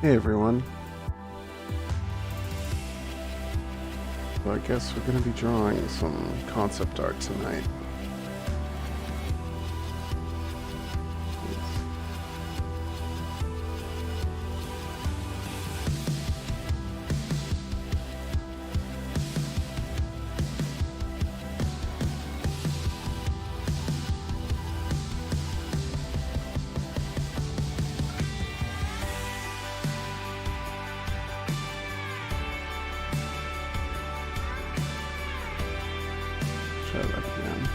Hey everyone. So I guess we're going to be drawing some concept art tonight. Try that again.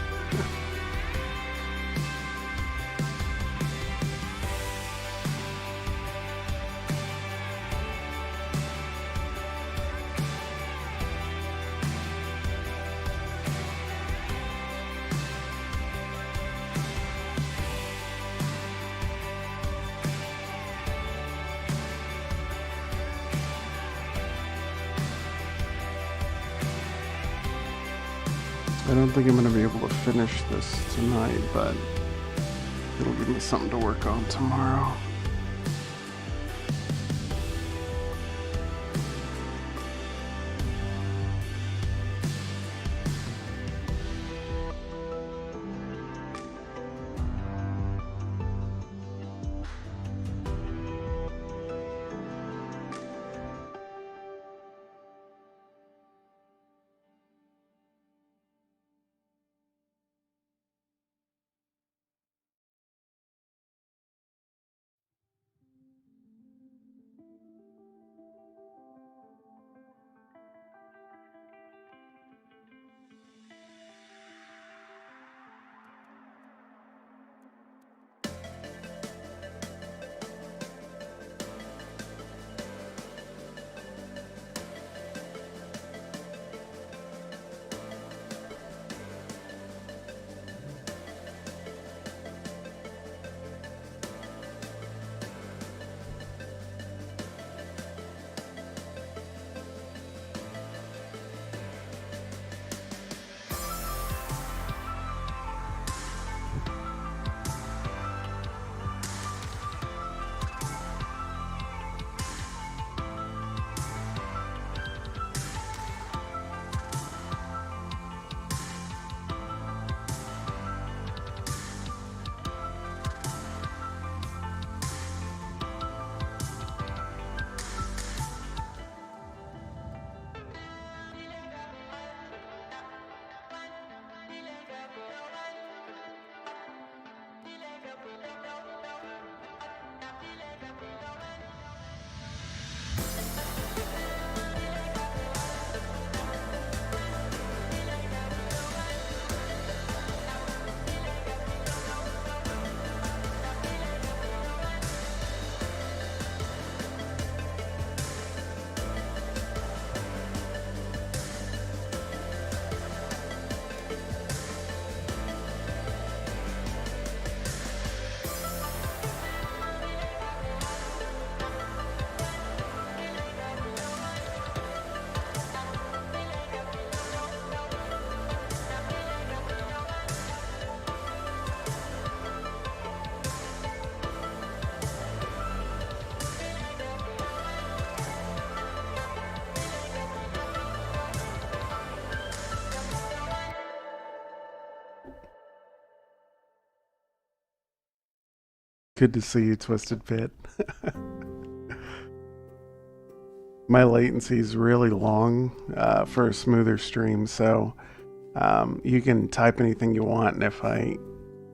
I don't think I'm going to be able to finish this tonight, but it'll give me something to work on tomorrow. Good to see you, Twisted Fit. My latency is really long for a smoother stream, so you can type anything you want, and if I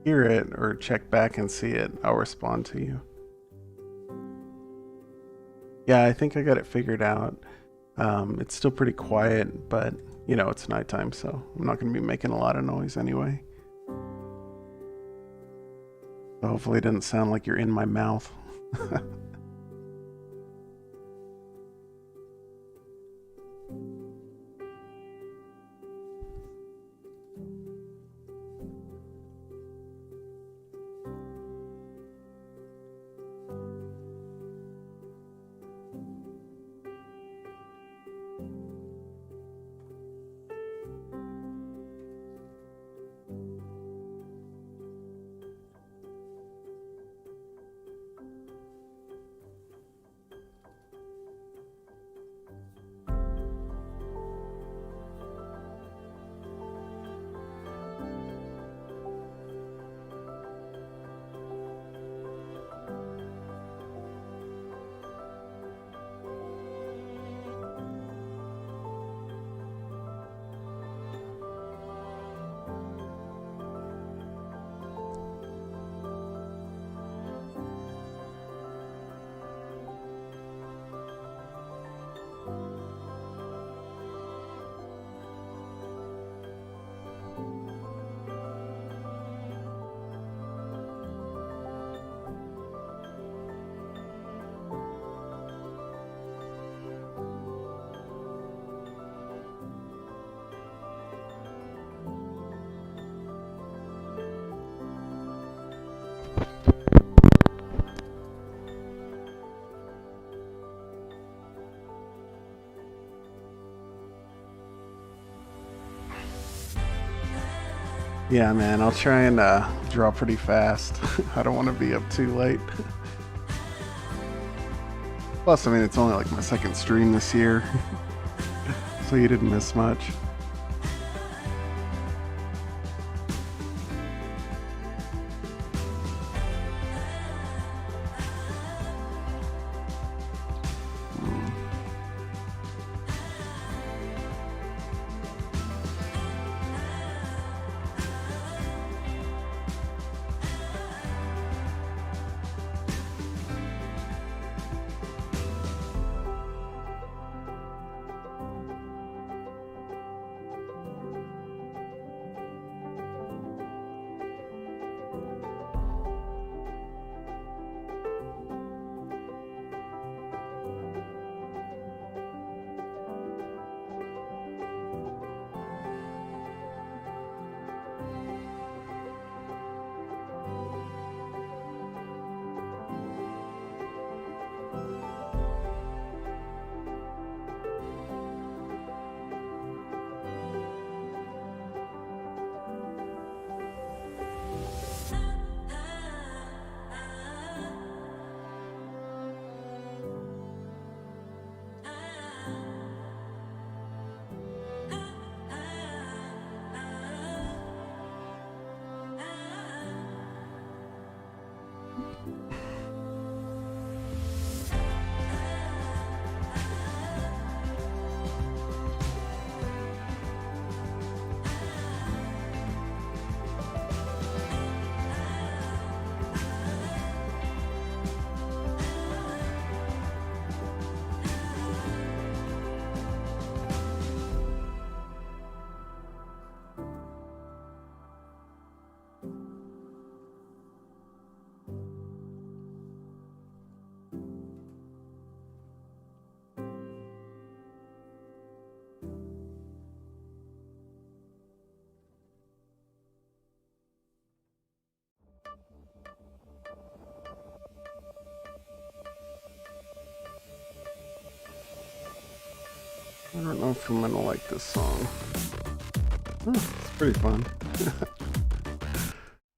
hear it or check back and see it, I'll respond to you. Yeah, I think I got it figured out. It's still pretty quiet, but you know, it's nighttime, so I'm not going to be making a lot of noise anyway. So hopefully it doesn't sound like you're in my mouth. Yeah, man, I'll try and draw pretty fast. I don't want to be up too late. Plus, I mean, it's only like my second stream this year, so you didn't miss much. I don't know if I'm gonna like this song. Oh, it's pretty fun.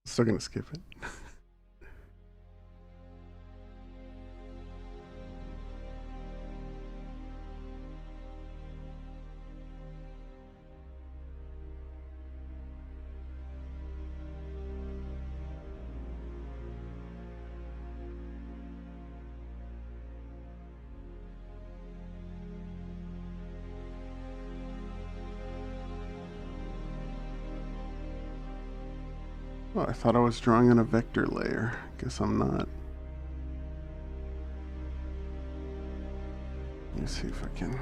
Still gonna skip it. Oh, I thought I was drawing on a vector layer. Guess I'm not. Let me see if I can.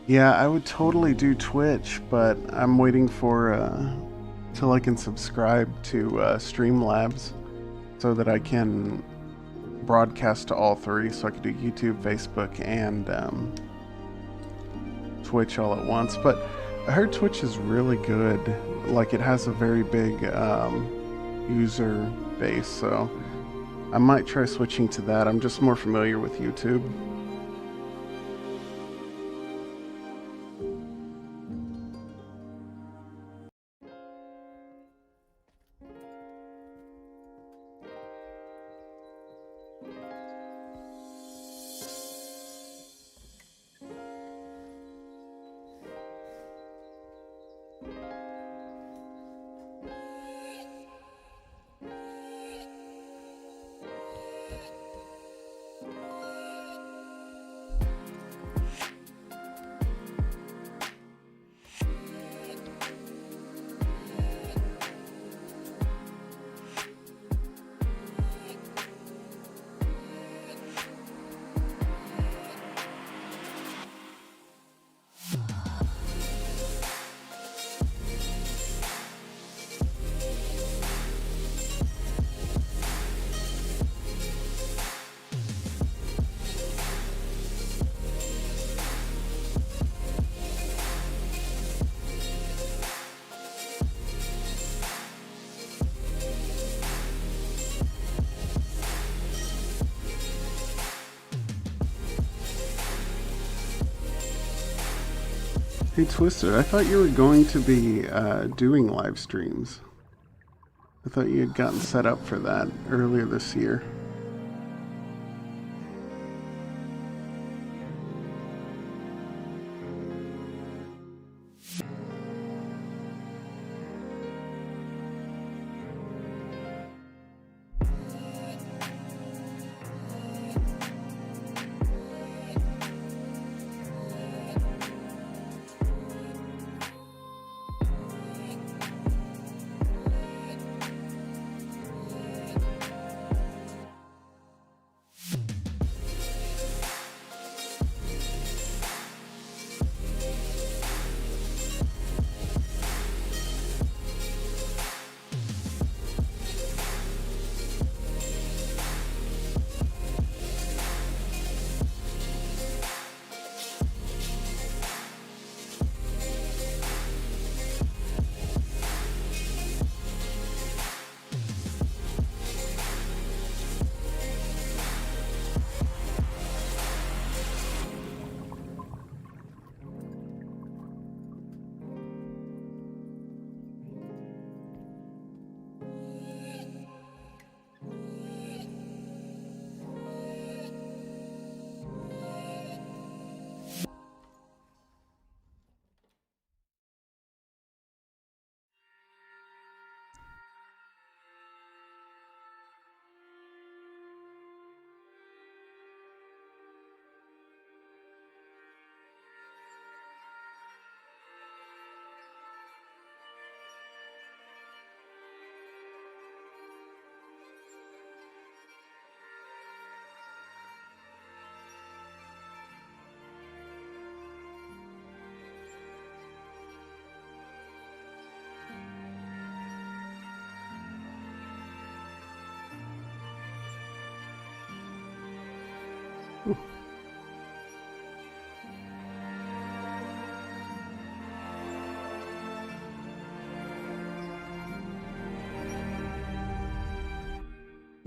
Yeah, I would totally do Twitch, but I'm waiting for till I can subscribe to Streamlabs so that I can broadcast to all three. So I could do YouTube, Facebook, and Twitch all at once. But I heard Twitch is really good. Like it has a very big user base, so I might try switching to that. I'm just more familiar with YouTube. Hey Twisted, I thought you were going to be doing live streams. I thought you had gotten set up for that earlier this year.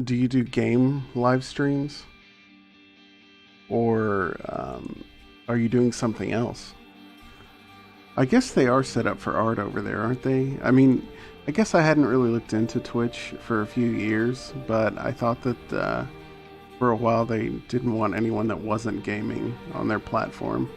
Do you do game live streams? Or are you doing something else? I guess they are set up for art over there, aren't they? I mean, I guess I hadn't really looked into Twitch for a few years, but I thought that for a while they didn't want anyone that wasn't gaming on their platform.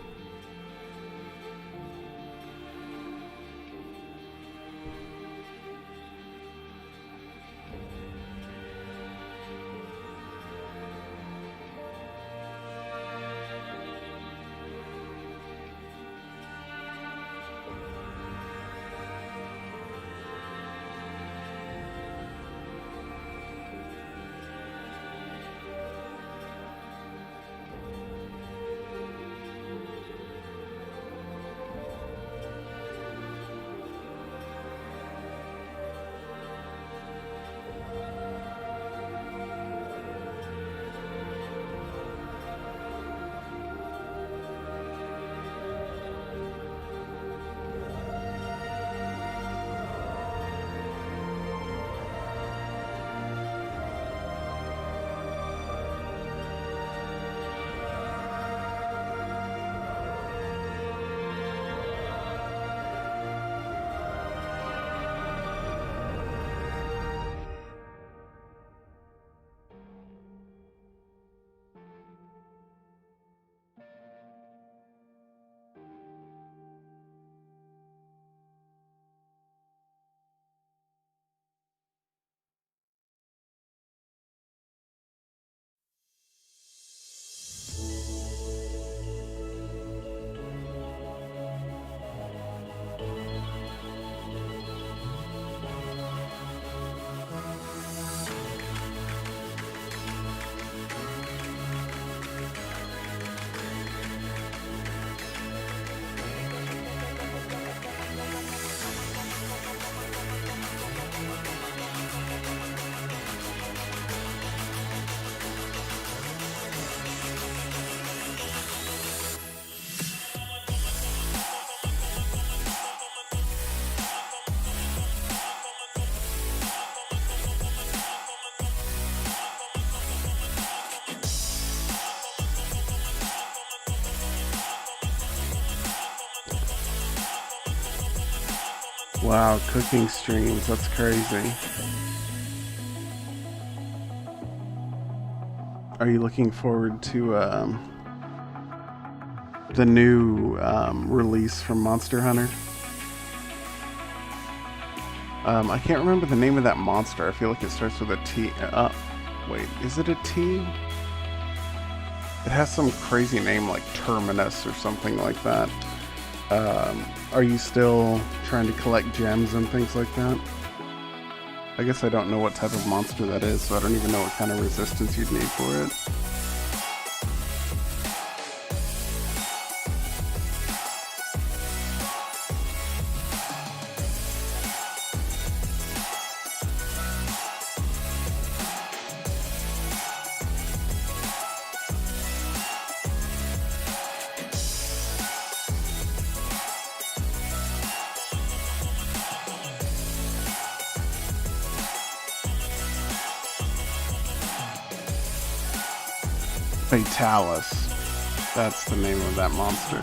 Wow, cooking streams, that's crazy. Are you looking forward to the new release from Monster Hunter? I can't remember the name of that monster. I feel like it starts with a T. Wait, is it a T? It has some crazy name like Terminus or something like that. Are you still trying to collect gems and things like that? I guess I don't know what type of monster that is, so I don't even know what kind of resistance you'd need for it. Fatalis. That's the name of that monster.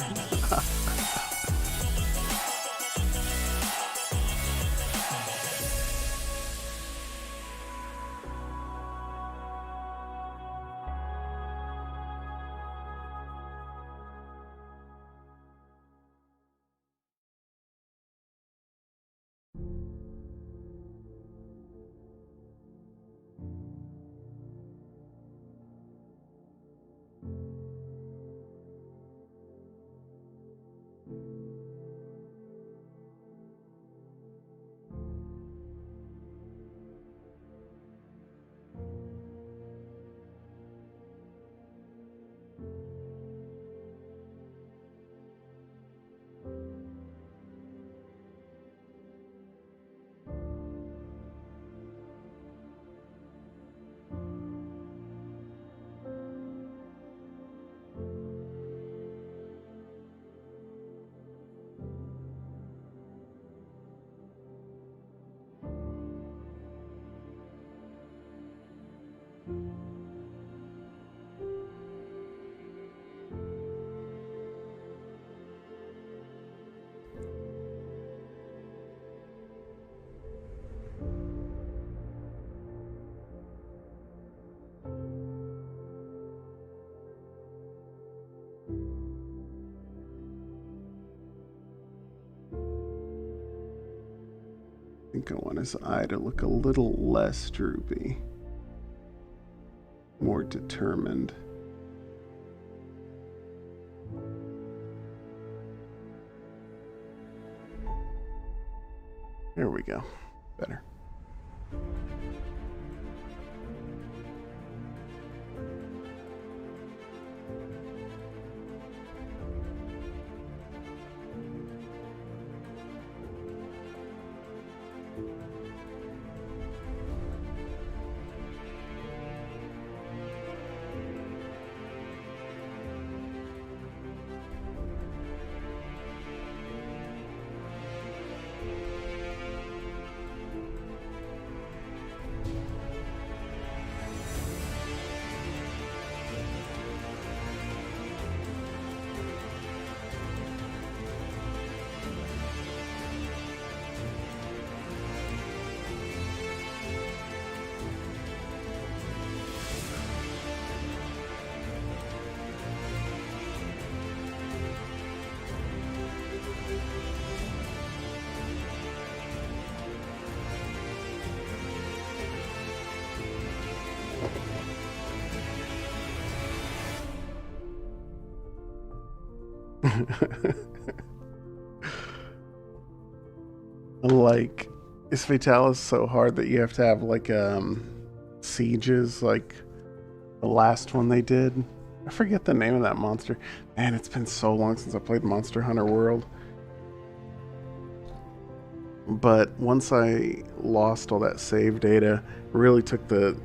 I think I want his eye to look a little less droopy. More determined. There we go. Better. Like, is Fatalis so hard that you have to have like sieges like the last one they did? I forget the name of that monster. Man, it's been so long since I played Monster Hunter World. But once I lost all that save data, it really took the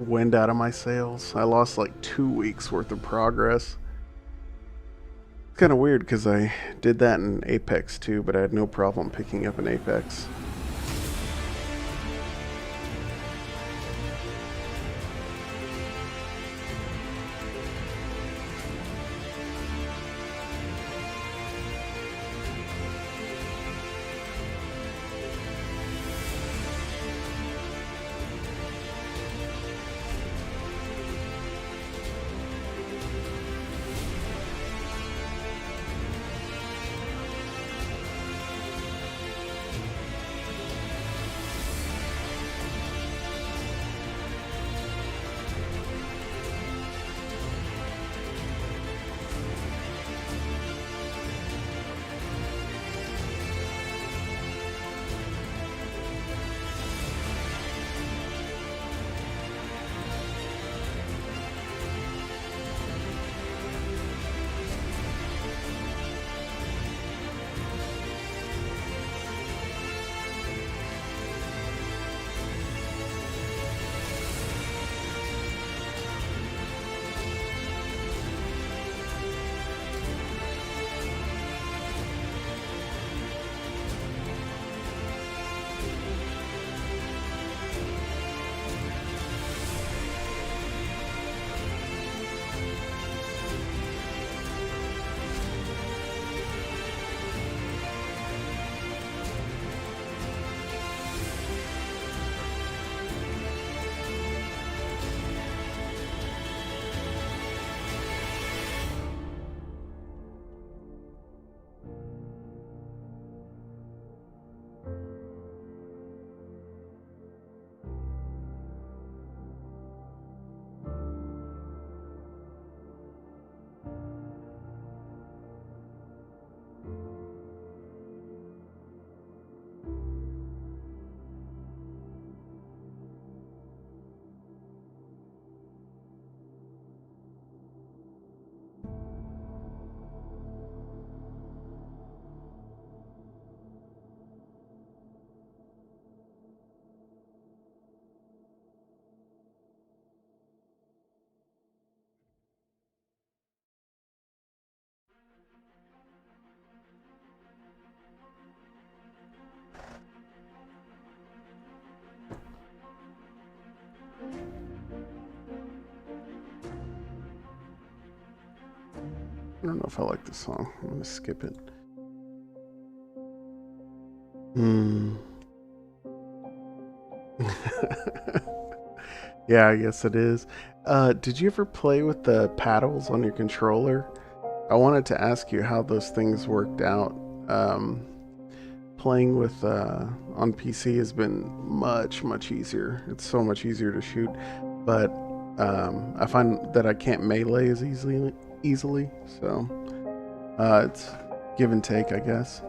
wind out of my sails. I lost like 2 weeks worth of progress. It's kind of weird because I did that in Apex too, but I had no problem picking up an Apex. I don't know if I like this song. I'm gonna skip it. Hmm. Yeah, I guess it is. Did you ever play with the paddles on your controller? I wanted to ask you how those things worked out. Um, Playing with on PC has been much easier. It's so much easier to shoot, but I find that I can't melee as easily. So it's give and take, I guess.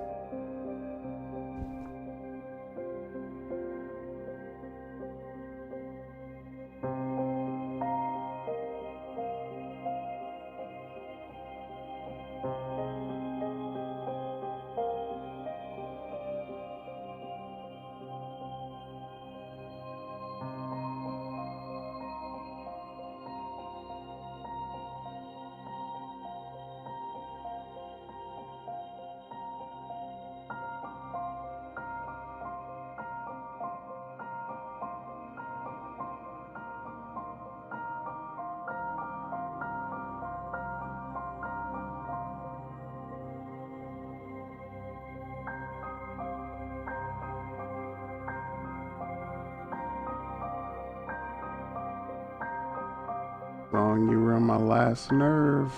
Song, you were on my last nerve.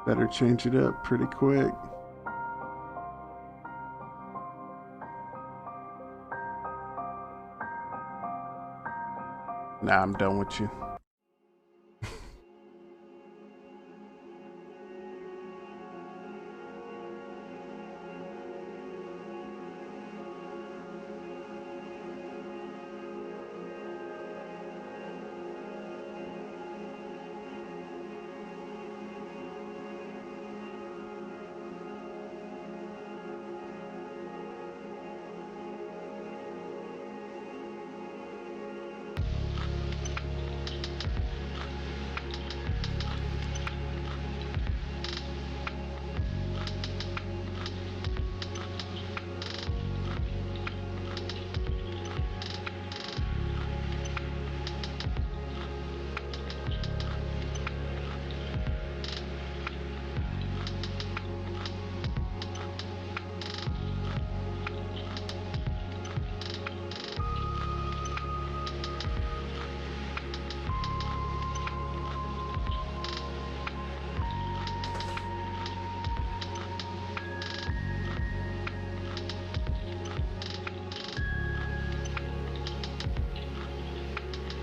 Better change it up pretty quick. Nah, I'm done with you.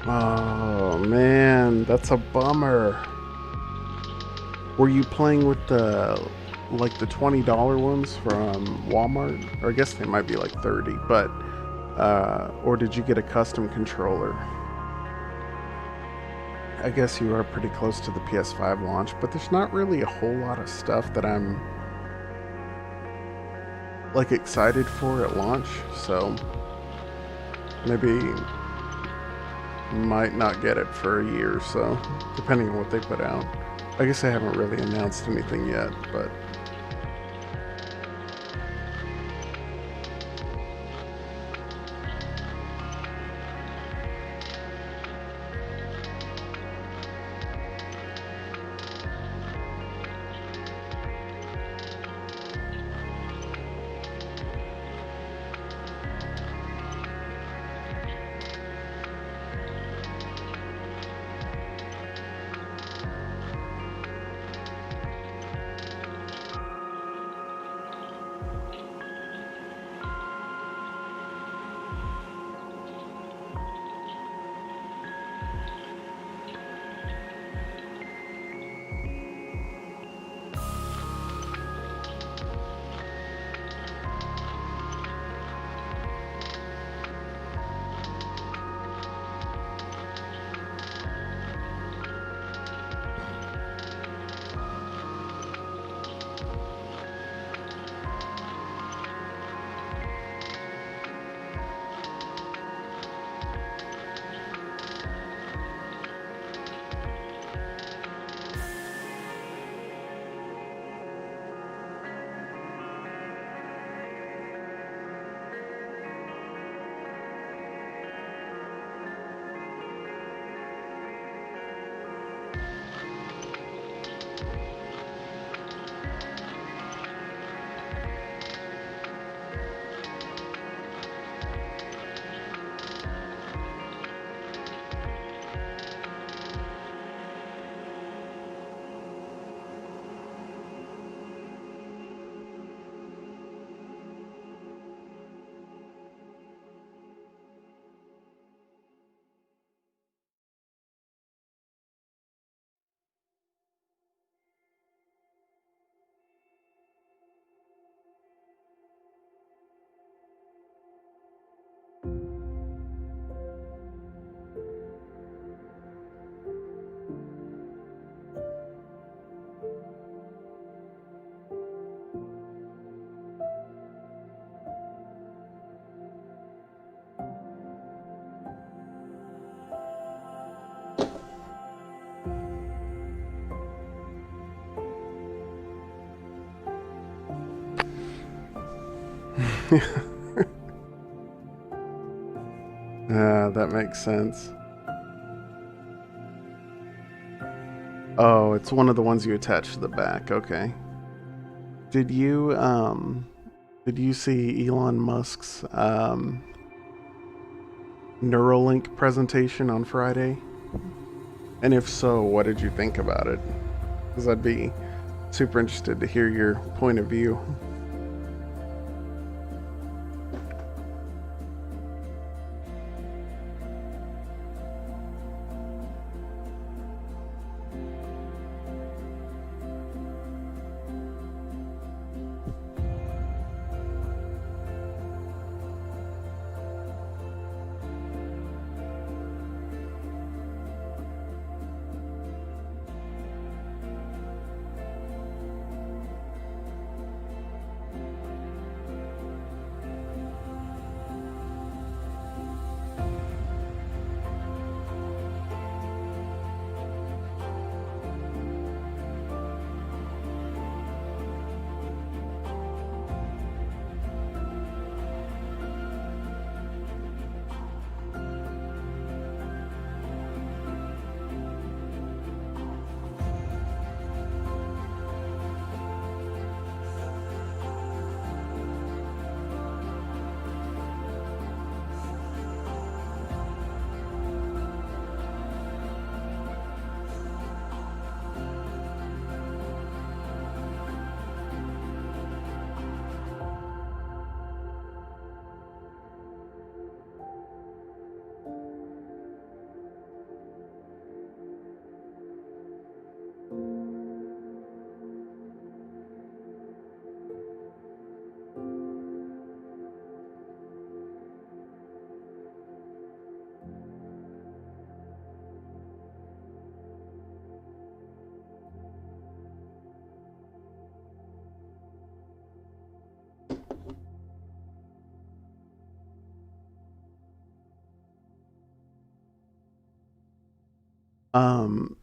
Oh man, that's a bummer. Were you playing with the like the $20 ones from Walmart? Or I guess they might be like 30, but or did you get a custom controller? I guess you are pretty close to the PS5 launch, but there's not really a whole lot of stuff that I'm like excited for at launch, so maybe might not get it for a year or so, depending on what they put out. I guess they haven't really announced anything yet, but That makes sense. Oh, it's one of the ones you attach to the back. Okay. Did you did you see Elon Musk's Neuralink presentation on Friday? And if so, what did you think about it? Because I'd be super interested to hear your point of view.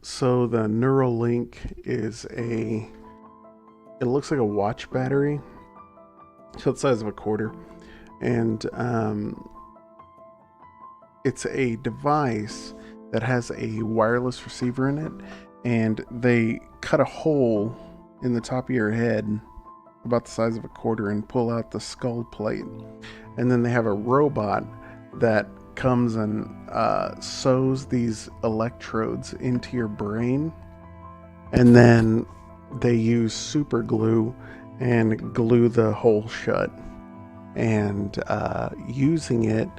So the Neuralink is it looks like a watch battery. So it's the size of a quarter. And it's a device that has a wireless receiver in it. And they cut a hole in the top of your head about the size of a quarter and pull out the skull plate. And then they have a robot that comes and sews these electrodes into your brain, and then they use super glue and glue the hole shut. And using it,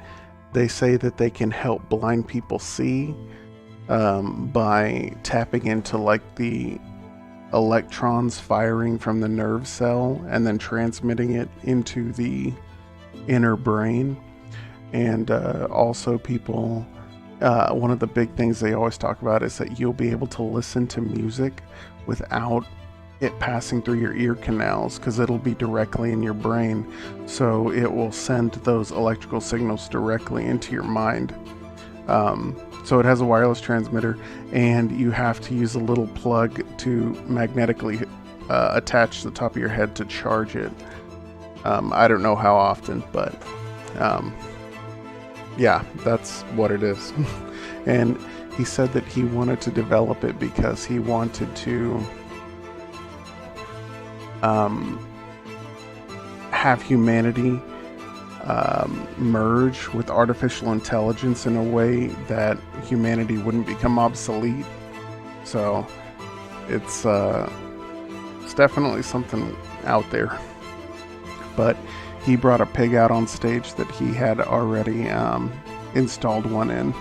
they say that they can help blind people see by tapping into like the electrons firing from the nerve cell and then transmitting it into the inner brain. And also people, one of the big things they always talk about is that you'll be able to listen to music without it passing through your ear canals, because it'll be directly in your brain. So it will send those electrical signals directly into your mind. So it has a wireless transmitter, and you have to use a little plug to magnetically attach the top of your head to charge it. I don't know how often, but yeah, that's what it is. And he said that he wanted to develop it because he wanted to have humanity merge with artificial intelligence in a way that humanity wouldn't become obsolete. So it's definitely something out there. But he brought a pig out on stage that he had already installed one in.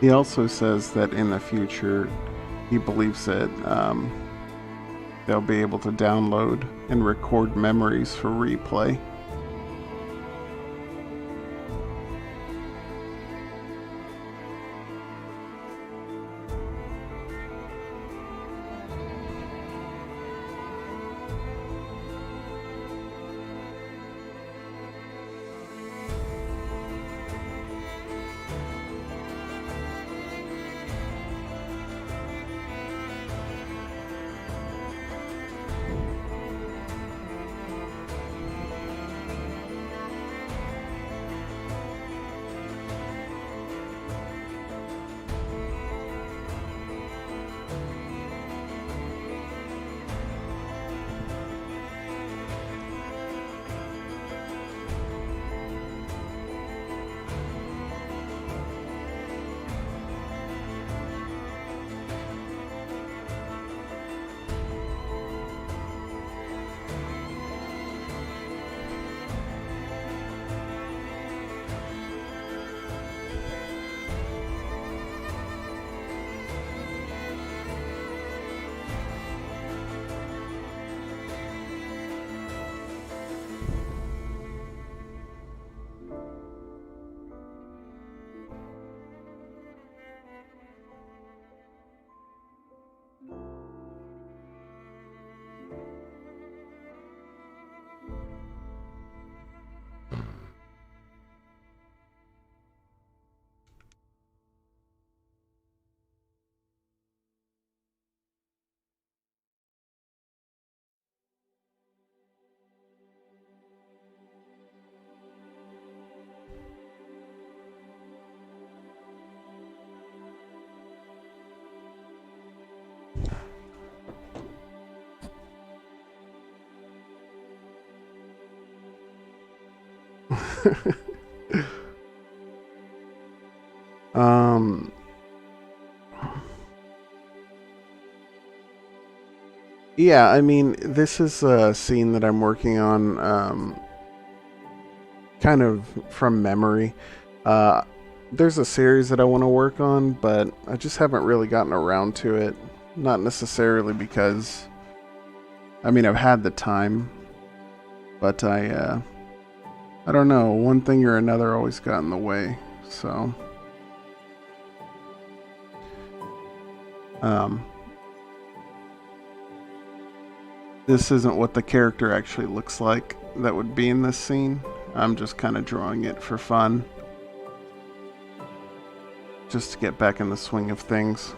He also says that in the future, he believes that they'll be able to download and record memories for replay. um, yeah, I mean, this is a scene that I'm working on, kind of from memory. Uh, there's a series that I want to work on, but I just haven't really gotten around to it. Not necessarily because, I mean, I've had the time, but I don't know, one thing or another always got in the way, so. This isn't what the character actually looks like that would be in this scene. I'm just kind of drawing it for fun. Just to get back in the swing of things.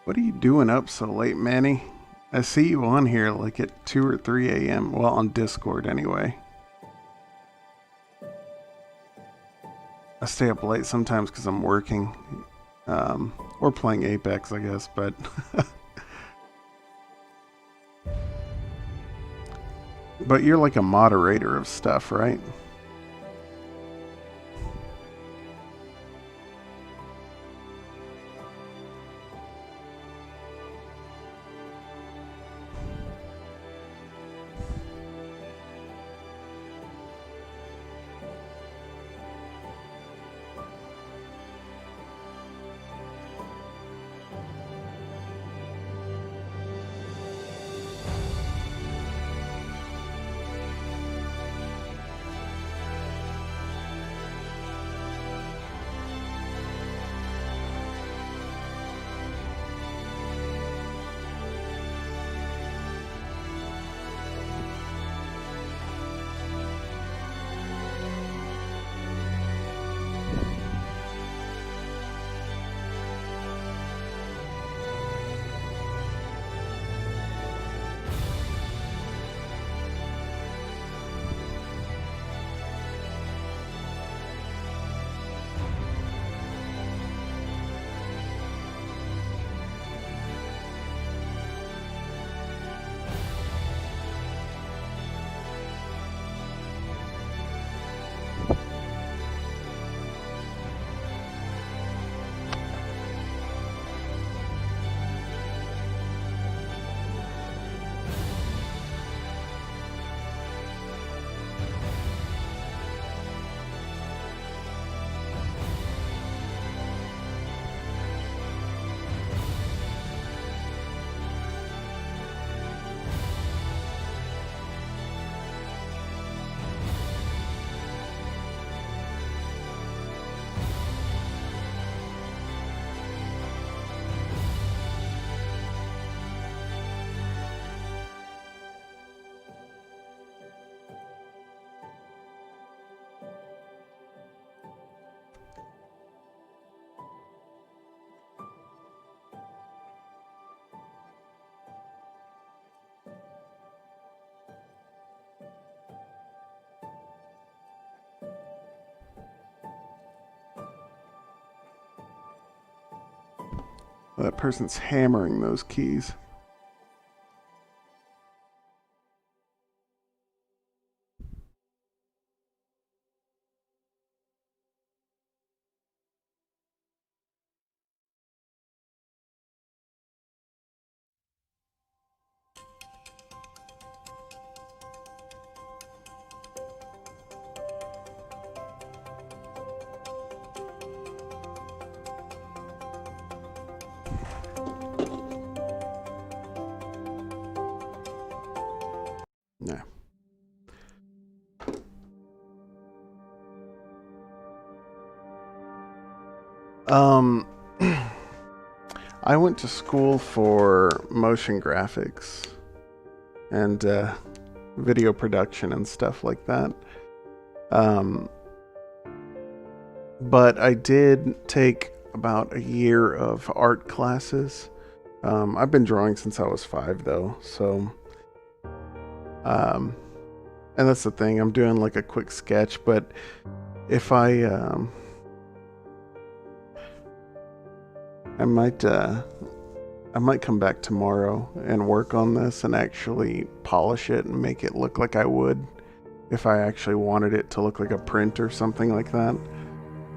What are you doing up so late, Manny? I see you on here like at 2 or 3 a.m. Well, on Discord anyway. I stay up late sometimes because I'm working. Or playing Apex, I guess, but... But you're like a moderator of stuff, right? That person's hammering those keys. Yeah. I went to school for motion graphics and video production and stuff like that. But I did take about a year of art classes. I've been drawing since I was 5, though, so and that's the thing. I'm doing like a quick sketch, but if I might come back tomorrow and work on this and actually polish it and make it look like I would if I actually wanted it to look like a print or something like that.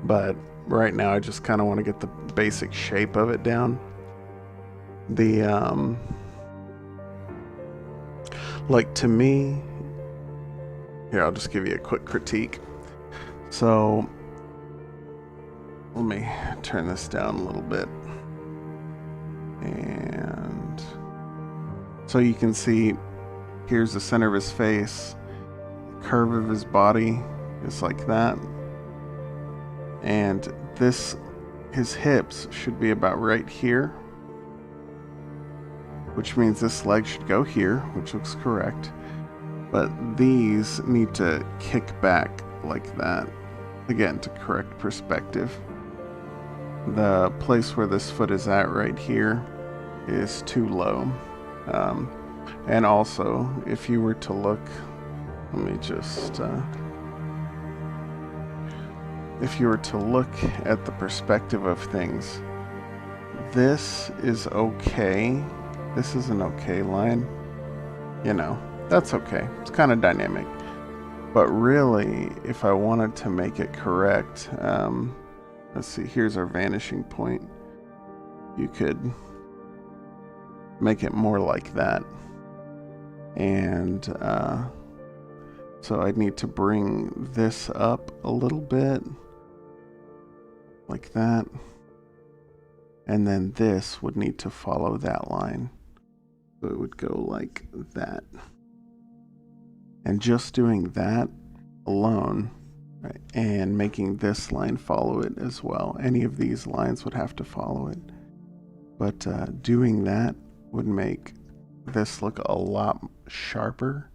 But right now I just kind of want to get the basic shape of it down. The like, to me, here, I'll just give you a quick critique. So let me turn this down a little bit. And so you can see here's the center of his face, the curve of his body is like that, and his hips should be about right here, which means this leg should go here, which looks correct, but these need to kick back like that, again, to correct perspective. The place where this foot is at right here is too low. And also, if you were to look, let me just, if you were to look at the perspective of things, this is okay. This is an okay line. You know, that's okay. It's kind of dynamic. But really, if I wanted to make it correct, let's see, here's our vanishing point. You could make it more like that. And so I'd need to bring this up a little bit, like that. And then this would need to follow that line. So it would go like that. And just doing that alone, right, and making this line follow it as well. Any of these lines would have to follow it. But doing that would make this look a lot sharper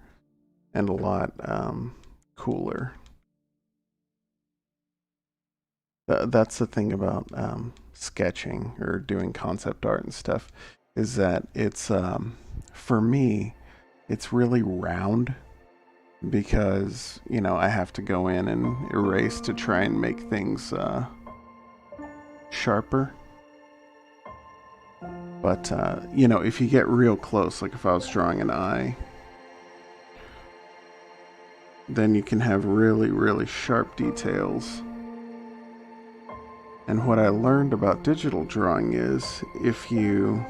and a lot cooler. That's the thing about sketching or doing concept art and stuff, is that it's, for me, it's really round. Because, you know, I have to go in and erase to try and make things sharper. But, you know, if you get real close, like if I was drawing an eye, then you can have really, really sharp details. And what I learned about digital drawing is if you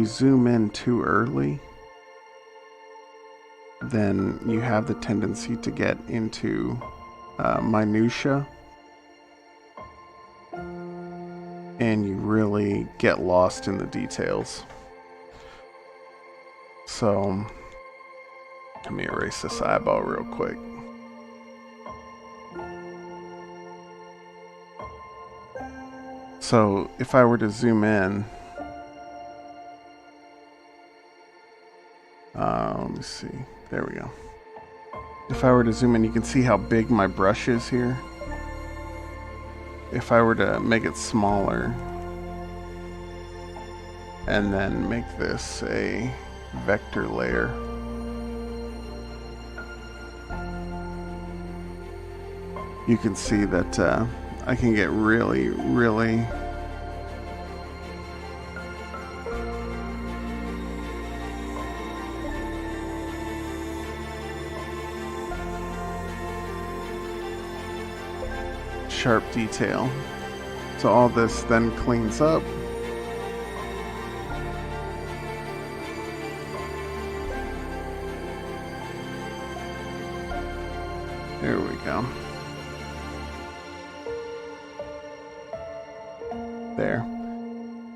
zoom in too early, then you have the tendency to get into minutia, and you really get lost in the details. So let me erase this eyeball real quick. So if I were to zoom in, let me see. There we go. If I were to zoom in, you can see how big my brush is here. If I were to make it smaller and then make this a vector layer, you can see that I can get really, really sharp detail. So all this then cleans up. There we go. There.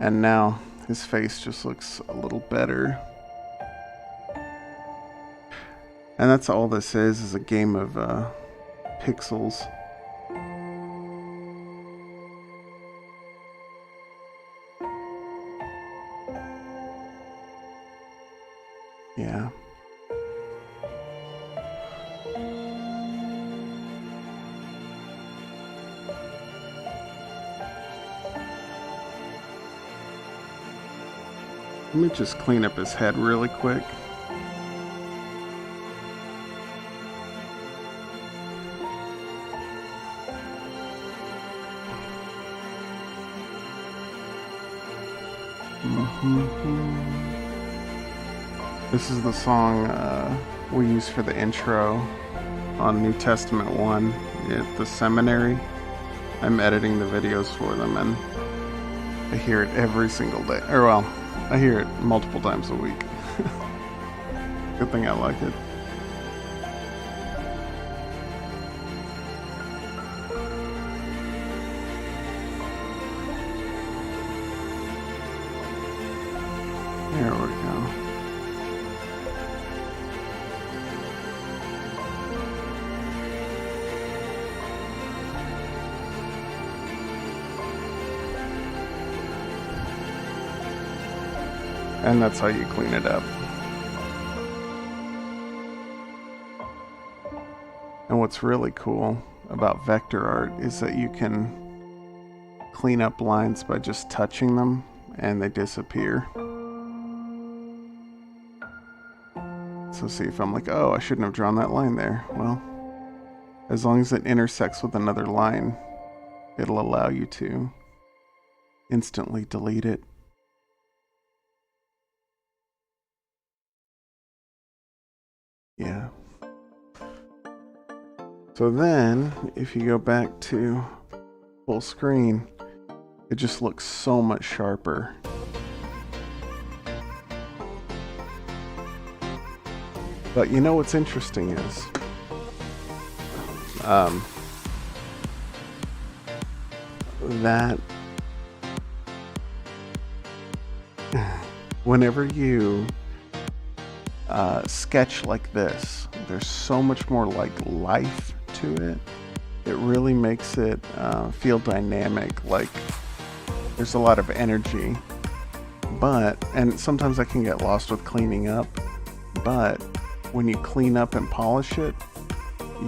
And now his face just looks a little better. And that's all this is a game of pixels. Yeah. Let me just clean up his head really quick. This is the song we use for the intro on New Testament 1 at the seminary. I'm editing the videos for them, and I hear it every single day. Or, well, I hear it multiple times a week. Good thing I like it. There we go. And that's how you clean it up. And what's really cool about vector art is that you can clean up lines by just touching them and they disappear. So see, if I'm like, oh, I shouldn't have drawn that line there. Well, as long as it intersects with another line, it'll allow you to instantly delete it. Yeah. So then, if you go back to full screen, it just looks so much sharper. But you know what's interesting is, that whenever you sketch like this, there's so much more like life to it. It really makes it feel dynamic, like there's a lot of energy. And sometimes I can get lost with cleaning up, but when you clean up and polish it,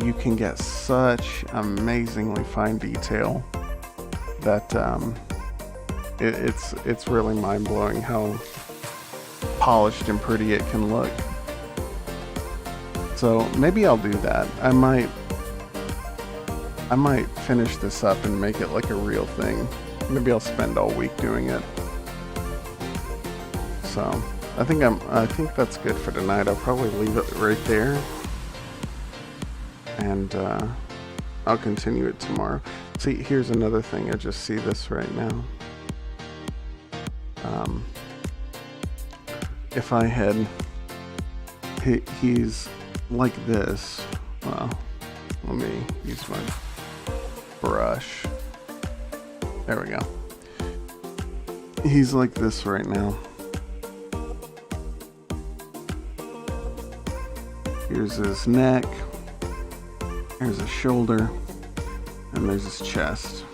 you can get such amazingly fine detail that it's really mind-blowing how polished and pretty it can look. So maybe I'll do that. I might finish this up and make it like a real thing. Maybe I'll spend all week doing it. So I think that's good for tonight. I'll probably leave it right there, and I'll continue it tomorrow. See, here's another thing. I just see this right now. If I had, he's like this. Well, let me use my brush. There we go. He's like this right now. Here's his neck, here's his shoulder, and there's his chest.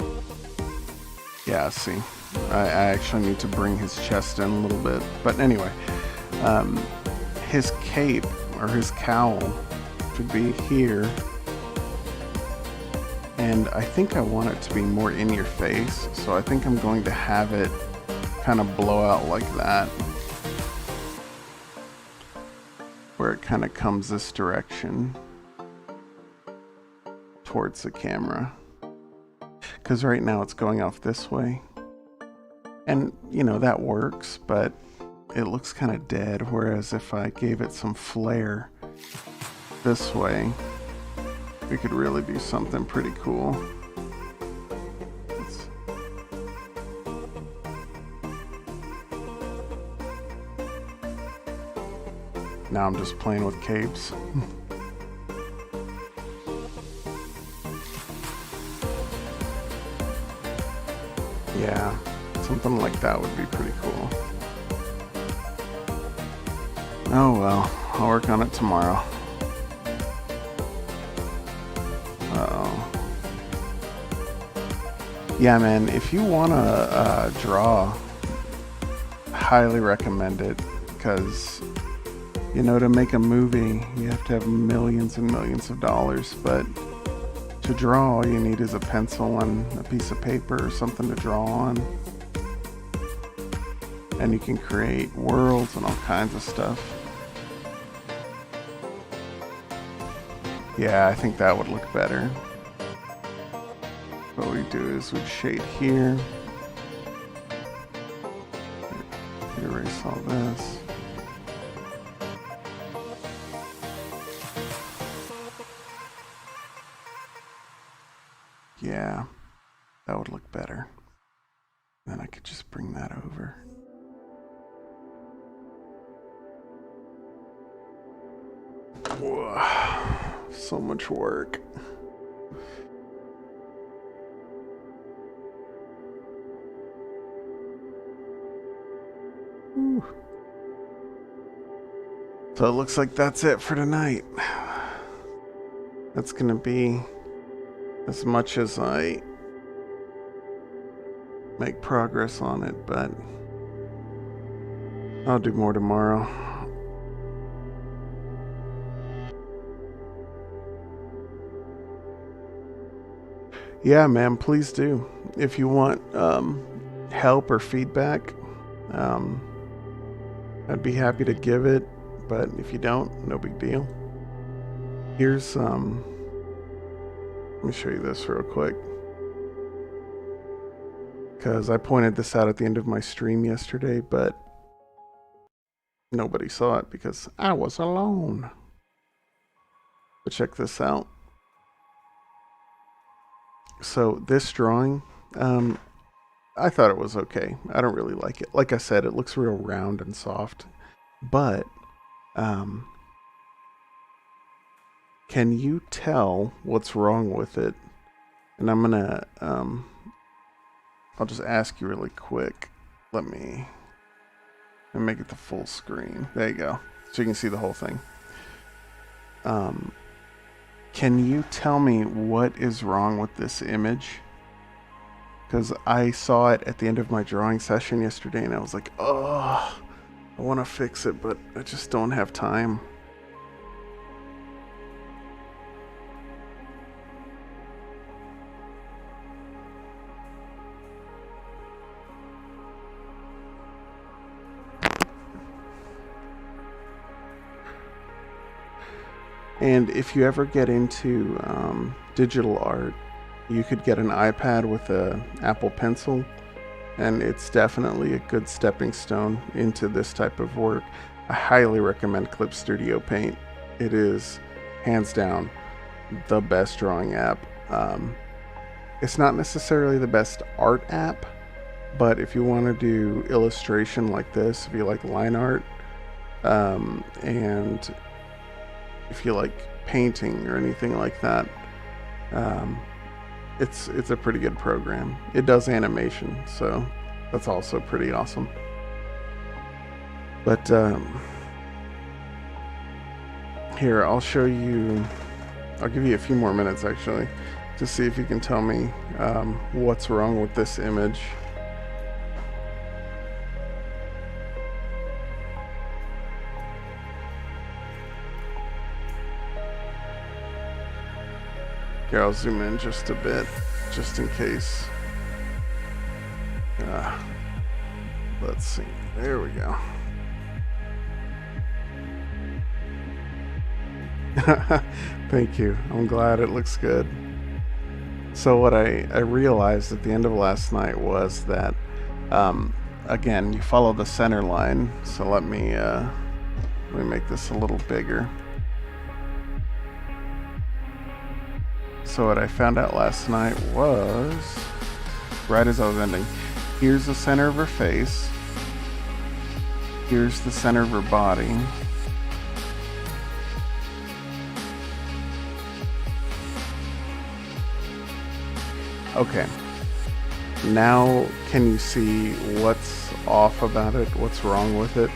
Yeah, see, I actually need to bring his chest in a little bit. But anyway, his cape or his cowl should be here. And I think I want it to be more in your face, so I think I'm going to have it kind of blow out like that, where it kind of comes this direction towards the camera. because right now it's going off this way. And, you know, that works, but it looks kind of dead. Whereas if I gave it some flare this way, we could really do something pretty cool. Now I'm just playing with capes. Yeah, something like that would be pretty cool. Oh well, I'll work on it tomorrow. Uh-oh. Yeah, man, if you want to draw, highly recommend it, because, you know, to make a movie, you have to have millions and millions of dollars, but to draw, all you need is a pencil and a piece of paper or something to draw on. And you can create worlds and all kinds of stuff. Yeah, I think that would look better. What we do is we'd shade here. Erase all this. Yeah, that would look better. Then I could just bring that over. Whoa, so much work. Whew. So it looks like that's it for tonight. That's gonna be as much as I make progress on it, but I'll do more tomorrow. Yeah, man, please do. If you want help or feedback, I'd be happy to give it, but if you don't, no big deal. Here's let me show you this real quick, because I pointed this out at the end of my stream yesterday, but nobody saw it because I was alone. But check this out. So this drawing, I thought it was okay. I don't really like it. Like I said, it looks real round and soft, but can you tell what's wrong with it? And I'm gonna, I'll just ask you really quick. Let me make it the full screen. There you go. So you can see the whole thing. Can you tell me what is wrong with this image? Because I saw it at the end of my drawing session yesterday and I was like, oh, I want to fix it, but I just don't have time. And if you ever get into digital art, you could get an iPad with an Apple Pencil, and it's definitely a good stepping stone into this type of work. I highly recommend Clip Studio Paint. It is, hands down, the best drawing app. It's not necessarily the best art app, but if you want to do illustration like this, if you like line art, and if you like painting or anything like that, it's a pretty good program. It does animation, so that's also pretty awesome. But here, I'll show you, I'll give you a few more minutes actually to see if you can tell me what's wrong with this image. Here, I'll zoom in just a bit, just in case. Let's see. There we go. Thank you. I'm glad it looks good. So what I realized at the end of last night was that, again, you follow the center line. So let me make this a little bigger. So what I found out last night was, right as I was ending, here's the center of her face. Here's the center of her body. Okay. Now, can you see what's off about it? What's wrong with it?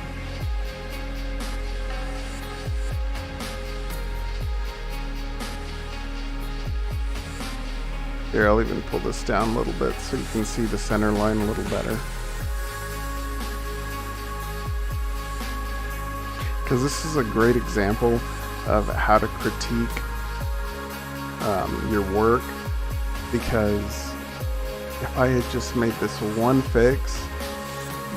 Here, I'll even pull this down a little bit so you can see the center line a little better. Because this is a great example of how to critique your work. Because if I had just made this one fix,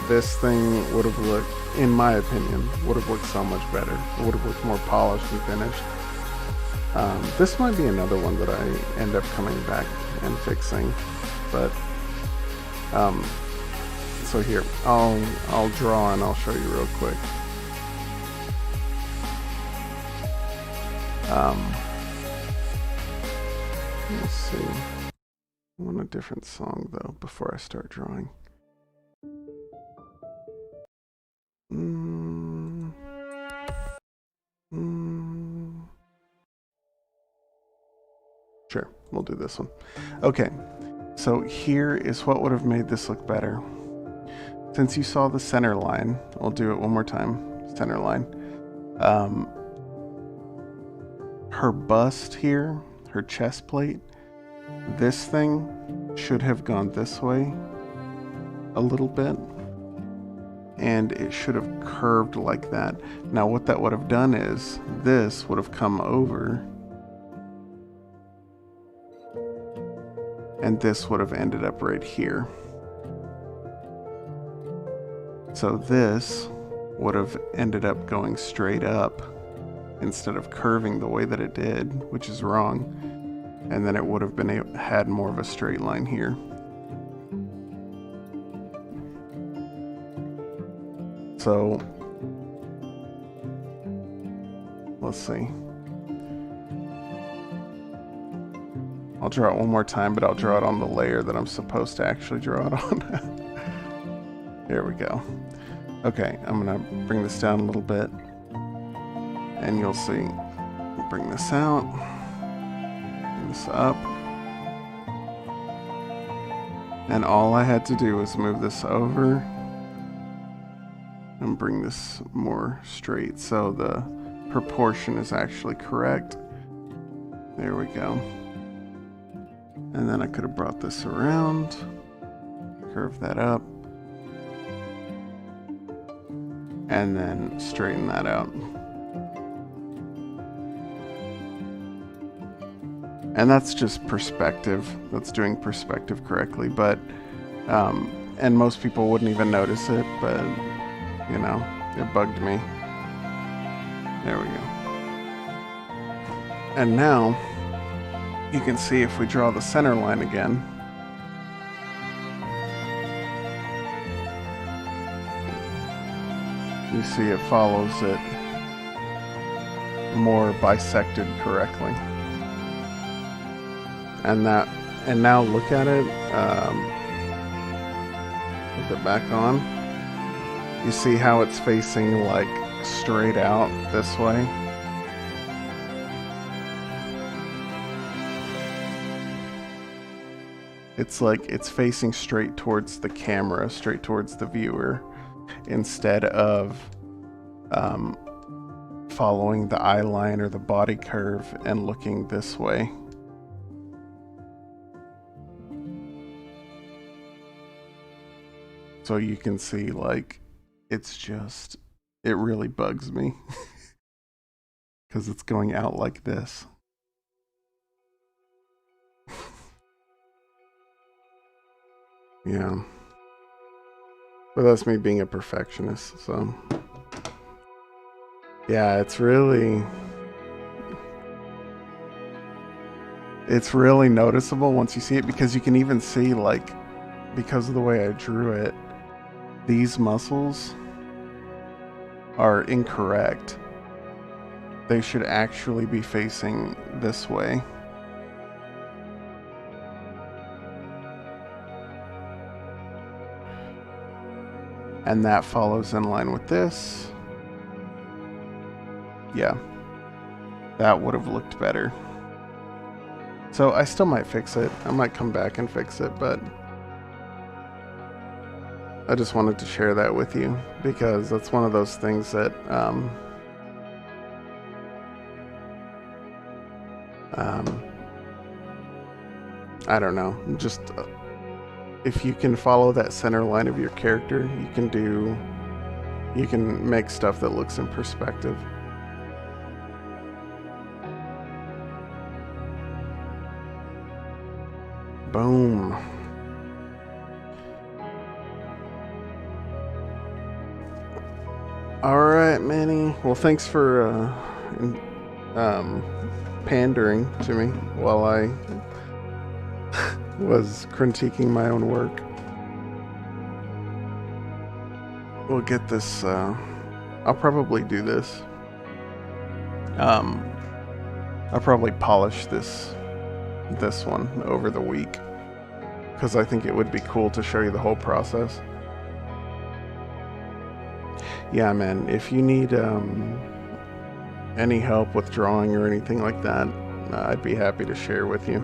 this thing would have looked, in my opinion, would have looked so much better. It would have looked more polished and finished. This might be another one that I end up coming back and fixing, but so here I'll draw and I'll show you real quick. Let's see. I want a different song though before I start drawing. Sure, we'll do this one. Okay, so here is what would have made this look better. Since you saw the center line, I'll do it one more time. Center line. Her bust here, her chest plate, this thing should have gone this way a little bit, and it should have curved like that. Now what that would have done is this would have come over, and this would have ended up right here. So this would have ended up going straight up instead of curving the way that it did, which is wrong. And then it would have had more of a straight line here. So let's see. I'll draw it one more time, but I'll draw it on the layer that I'm supposed to actually draw it on. There we go. Okay, I'm gonna bring this down a little bit, and you'll see. Bring this out, bring this up, and all I had to do was move this over and bring this more straight so the proportion is actually correct. There we go. And then I could have brought this around, curve that up, and then straighten that out. And that's just perspective. That's doing perspective correctly, but and most people wouldn't even notice it, but you know, it bugged me. There we go. And now you can see if we draw the center line again, you see it follows it more bisected correctly. And now look at it, put it back on. You see how it's facing like straight out this way? It's like it's facing straight towards the camera, straight towards the viewer, instead of following the eye line or the body curve and looking this way. So you can see, like, it's just, it really bugs me because it's going out like this. Yeah. But that's me being a perfectionist, so. Yeah, it's really, It's really noticeable once you see it, because you can even see, like, because of the way I drew it, these muscles are incorrect. They should actually be facing this way. And that follows in line with this. Yeah, that would have looked better. So I still might fix it. I might come back and fix it, but I just wanted to share that with you, because that's one of those things that I don't know, just if you can follow that center line of your character, you can make stuff that looks in perspective. Boom. All right, Manny. Well, thanks for pandering to me while I was critiquing my own work. We'll get this. I'll probably do this. I'll probably polish this one over the week, because I think it would be cool to show you the whole process. Yeah, man, if you need any help with drawing or anything like that, I'd be happy to share with you.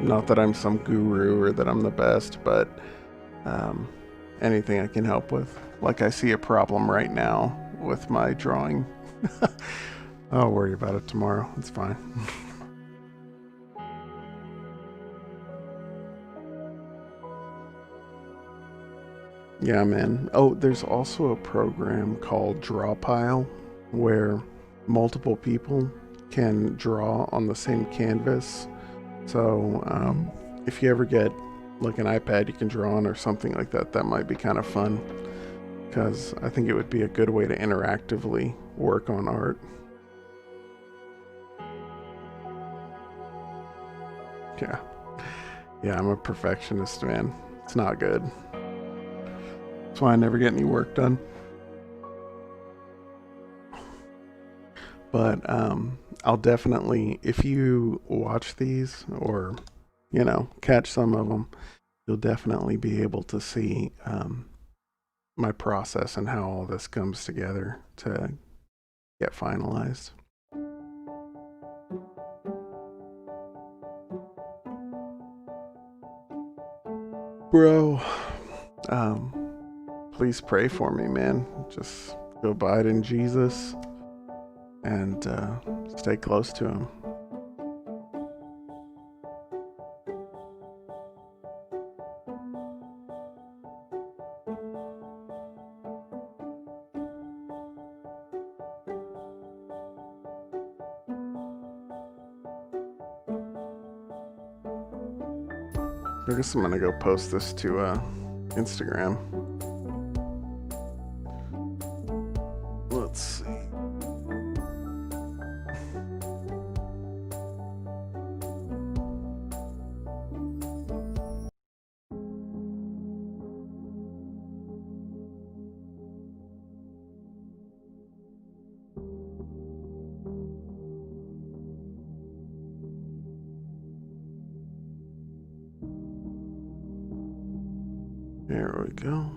Not that I'm some guru or that I'm the best, but anything I can help with. Like, I see a problem right now with my drawing. I'll worry about it tomorrow. It's fine. Yeah, man. Oh, there's also a program called Drawpile where multiple people can draw on the same canvas. So if you ever get like an iPad you can draw on or something like that, that might be kind of fun, because I think it would be a good way to interactively work on art. Yeah, I'm a perfectionist, man. It's not good. That's why I never get any work done. But I'll definitely, if you watch these or, you know, catch some of them, you'll definitely be able to see my process and how all this comes together to get finalized. Bro, please pray for me, man. Just go abide in Jesus and stay close to him. I guess I'm gonna go post this to Instagram. Let's see. There we go.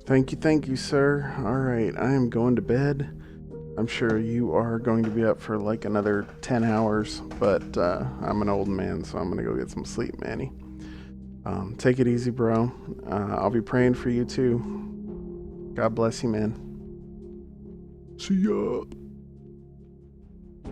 Thank you, sir. All right, I am going to bed. I'm sure you are going to be up for like another 10 hours, but I'm an old man, so I'm gonna go get some sleep, Manny. Take it easy, bro. I'll be praying for you too. God bless you, man. See ya.